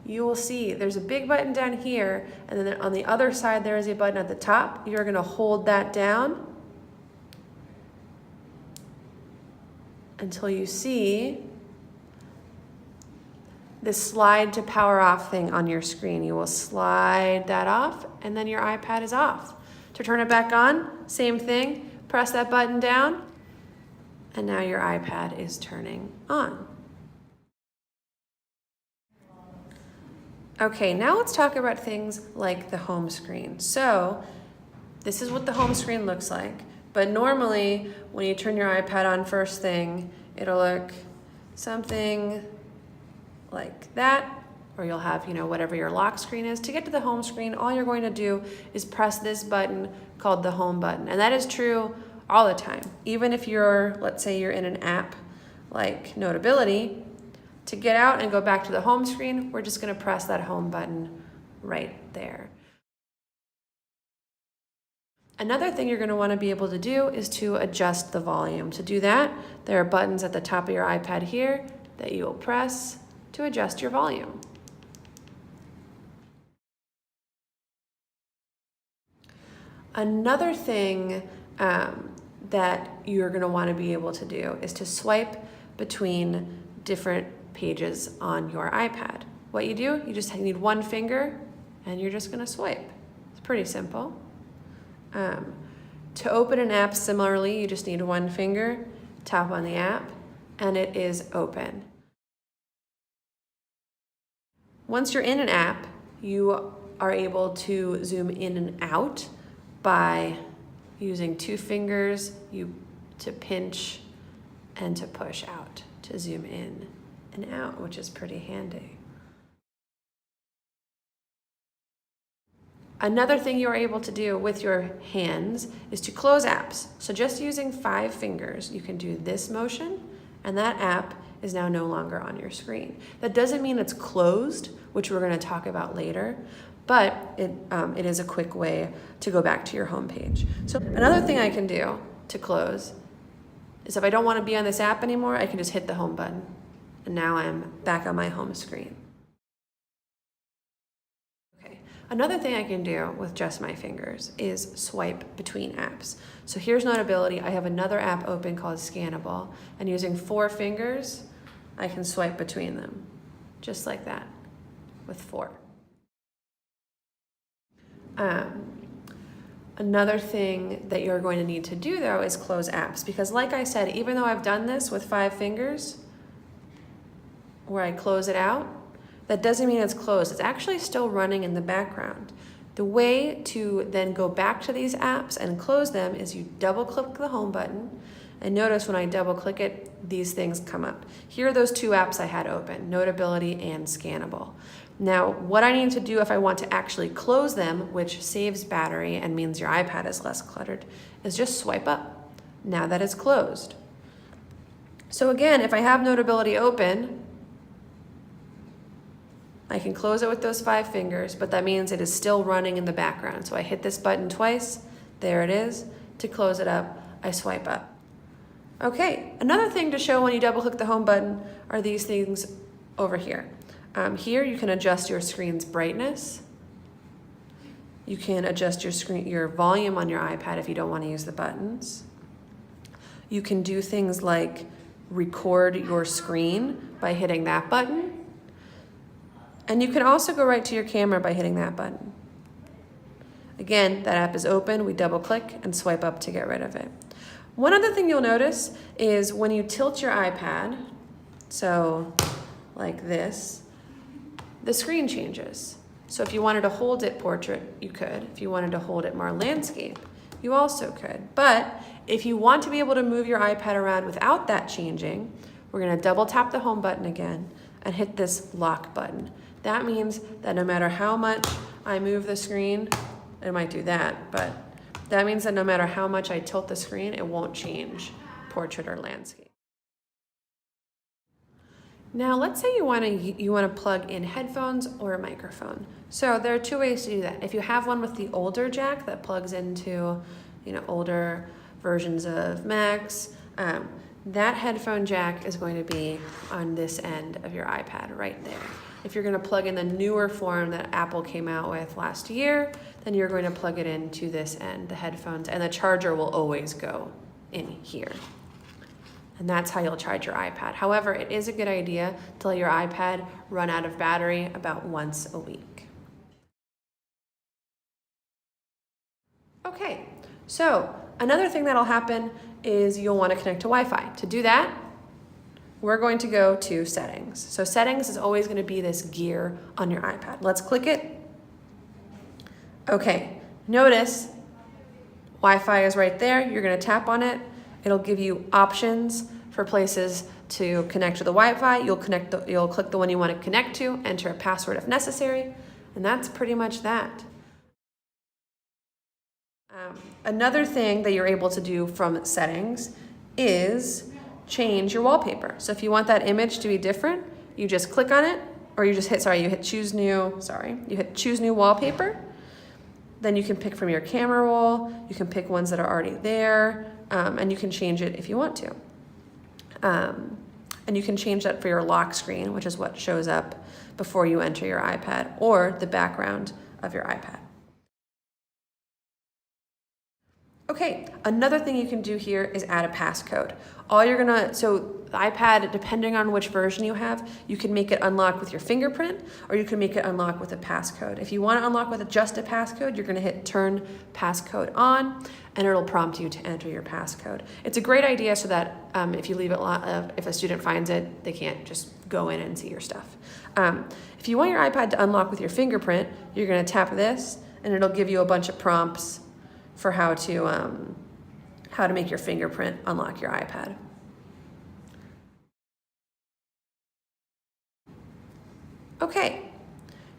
you will see there's a big button down here, and then on the other side there is a button at the top. You're going to hold that down until you see this slide to power off thing on your screen. You will slide that off, and then your iPad is off. To turn it back on, same thing, press that button down, and now your iPad is turning on. Okay, now let's talk about things like the home screen. So this is what the home screen looks like, but normally when you turn your iPad on first thing, it'll look something like that, or you'll have, whatever your lock screen is. To get to the home screen, all you're going to do is press this button called the home button. And that is true all the time. Even if let's say you're in an app like Notability, to get out and go back to the home screen, we're just gonna press that home button right there. Another thing you're gonna wanna be able to do is to adjust the volume. To do that, there are buttons at the top of your iPad here that you will press to adjust your volume. Another thing that you're gonna wanna be able to do is to swipe between different pages on your iPad. What you do, you just need one finger and you're just gonna swipe. It's pretty simple. To open an app similarly, you just need one finger, tap on the app, and it is open. Once you're in an app, you are able to zoom in and out by using two fingers to pinch and to push out to zoom in and out, which is pretty handy. Another thing you are able to do with your hands is to close apps. So just using 5 fingers, you can do this motion, and that app is now no longer on your screen. That doesn't mean it's closed, which we're going to talk about later, but it is a quick way to go back to your home page. So another thing I can do to close is if I don't want to be on this app anymore, I can just hit the home button. And now I'm back on my home screen. Okay, another thing I can do with just my fingers is swipe between apps. So here's Notability. I have another app open called Scannable, and using 4 fingers, I can swipe between them, just like that, with 4. Another thing that you're going to need to do though is close apps, because like I said, even though I've done this with 5 fingers, where I close it out, that doesn't mean it's closed. It's actually still running in the background. The way to then go back to these apps and close them is you double click the home button, and notice when I double click it, these things come up. Here are those 2 apps I had open, Notability and Scannable. Now, what I need to do if I want to actually close them, which saves battery and means your iPad is less cluttered, is just swipe up. Now that it's closed. So again, if I have Notability open, I can close it with those 5 fingers, but that means it is still running in the background. So I hit this button twice, there it is. To close it up, I swipe up. Okay, another thing to show when you double click the home button are these things over here. Here you can adjust your screen's brightness. You can adjust your volume on your iPad if you don't want to use the buttons. You can do things like record your screen by hitting that button. And you can also go right to your camera by hitting that button. Again, that app is open, we double click and swipe up to get rid of it. One other thing you'll notice is when you tilt your iPad, so like this, the screen changes. So if you wanted to hold it portrait, you could. If you wanted to hold it more landscape, you also could. But if you want to be able to move your iPad around without that changing, we're gonna double tap the home button again and hit this lock button. That means that no matter how much I move the screen, it might do that, but that means that no matter how much I tilt the screen, it won't change portrait or landscape. Now let's say you want to plug in headphones or a microphone. So there are 2 ways to do that. If you have one with the older jack that plugs into older versions of Macs, that headphone jack is going to be on this end of your iPad right there. If you're going to plug in the newer form that Apple came out with last year, then you're going to plug it into this end, the headphones, and the charger will always go in here. And that's how you'll charge your iPad. However, it is a good idea to let your iPad run out of battery about once a week. Okay, so another thing that'll happen is you'll want to connect to Wi-Fi. To do that, we're going to go to settings. So settings is always going to be this gear on your iPad. Let's click it. Okay, notice Wi-Fi is right there. You're going to tap on it. It'll give you options for places to connect to the Wi-Fi. You'll click the one you want to connect to, enter a password if necessary, and that's pretty much that. Another thing that you're able to do from settings is change your wallpaper. So if you want that image to be different, you just click on it, or you hit choose new wallpaper. Then you can pick from your camera roll, you can pick ones that are already there, and you can change it if you want to. And you can change that for your lock screen, which is what shows up before you enter your iPad, or the background of your iPad. Okay, another thing you can do here is add a passcode. So the iPad, depending on which version you have, you can make it unlock with your fingerprint, or you can make it unlock with a passcode. If you want to unlock with just a passcode, you're going to hit turn passcode on, and it'll prompt you to enter your passcode. It's a great idea so that if you leave it, if a student finds it, they can't just go in and see your stuff. If you want your iPad to unlock with your fingerprint, you're going to tap this, and it'll give you a bunch of prompts for how to make your fingerprint unlock your iPad. Okay,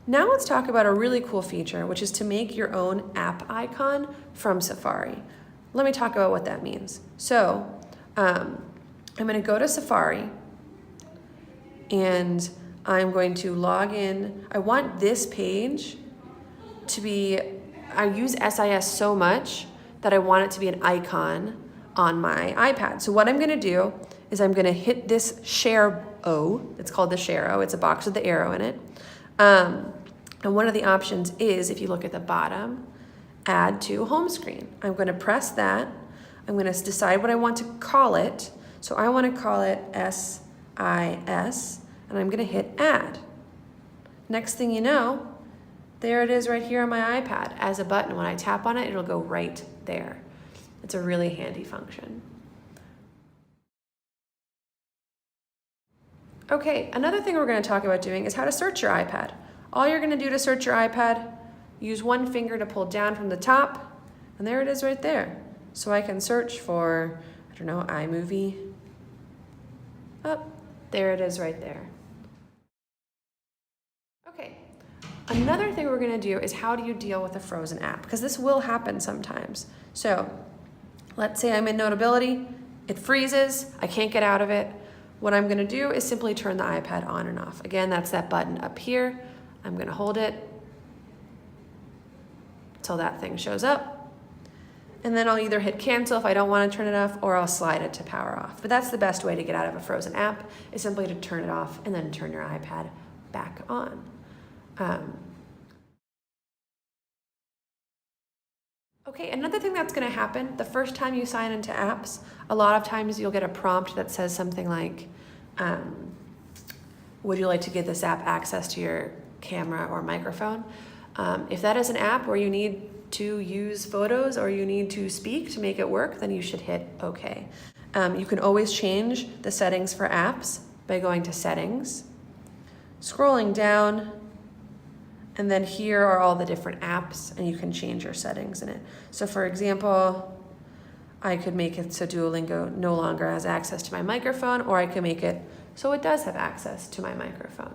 now let's talk about a really cool feature, which is to make your own app icon from Safari. Let me talk about what that means. So I'm going to go to Safari, and I'm going to log in. I want this page to be, I use SIS so much that I want it to be an icon on my iPad. So what I'm going to do is I'm going to hit this share O. It's called the share O. It's a box with the arrow in it. And one of the options is, if you look at the bottom, add to home screen. I'm going to press that. I'm going to decide what I want to call it. So I want to call it SIS, and I'm going to hit add. Next thing you know, there it is right here on my iPad as a button. When I tap on it, it'll go right there. It's a really handy function. Okay, another thing we're going to talk about doing is how to search your iPad. All you're going to do to search your iPad, use one finger to pull down from the top, and there it is right there. So I can search for, I don't know, iMovie. Oh, there it is right there. Okay. Another thing we're going to do is how do you deal with a frozen app? Because this will happen sometimes. So let's say I'm in Notability, it freezes, I can't get out of it. What I'm going to do is simply turn the iPad on and off. Again, that's that button up here. I'm going to hold it until that thing shows up. And then I'll either hit cancel if I don't want to turn it off, or I'll slide it to power off. But that's the best way to get out of a frozen app, is simply to turn it off and then turn your iPad back on. Okay, another thing that's going to happen, the first time you sign into apps, a lot of times you'll get a prompt that says something like, would you like to give this app access to your camera or microphone? If that is an app where you need to use photos or you need to speak to make it work, then you should hit OK. You can always change the settings for apps by going to Settings, scrolling down, and then here are all the different apps, and you can change your settings in it. So for example, I could make it so Duolingo no longer has access to my microphone, or I could make it so it does have access to my microphone.